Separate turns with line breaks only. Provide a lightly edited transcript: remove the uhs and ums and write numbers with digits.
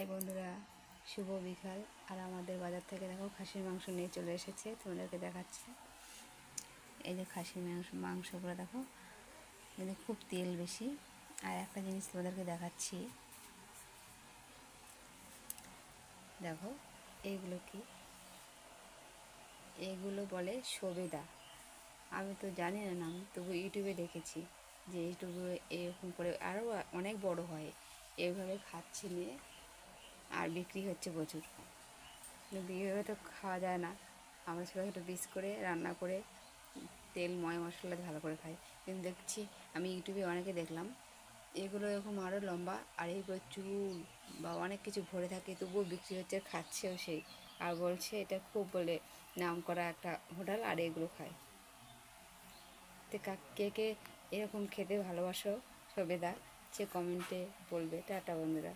High বন্ধুরা, শুভ বিকাল। আর আমাদের বাজার থেকে দেখো খাসির মাংস নিয়ে চলে এসেছে, তোমাদেরকে দেখাচ্ছে। এই যে খাসির মাংসগুলো দেখো, এখানে খুব তেল বেশি। আর একটা জিনিস তোমাদেরকে দেখাচ্ছি, দেখো এইগুলো কি, এগুলো বলে সবেদা। আমি তো জানি না নাম, তবু ইউটিউবে দেখেছি যে ইউটিউবে এরকম করে আরও অনেক বড় হয়, এইভাবে খাচ্ছি নিয়ে আর বিক্রি হচ্ছে প্রচুর। এইভাবে তো খাওয়া যায় না, আমরা ছোটো ছোটো পিস করে রান্না করে তেল মশলা ভালো করে খাই। কিন্তু দেখছি আমি ইউটিউবে অনেকে দেখলাম এগুলো এরকম আরও লম্বা, আর এইগুলো চুল বা অনেক কিছু ভরে থাকে, তবুও বিক্রি হচ্ছে, খাচ্ছেও সেই। আর বলছে এটা খুব বলে নাম করা একটা হোটেল, আর এগুলো খায়। তো কে কে এরকম খেতে ভালোবাসো সবেদা, সে কমেন্টে বলবে। টাটা বন্ধুরা।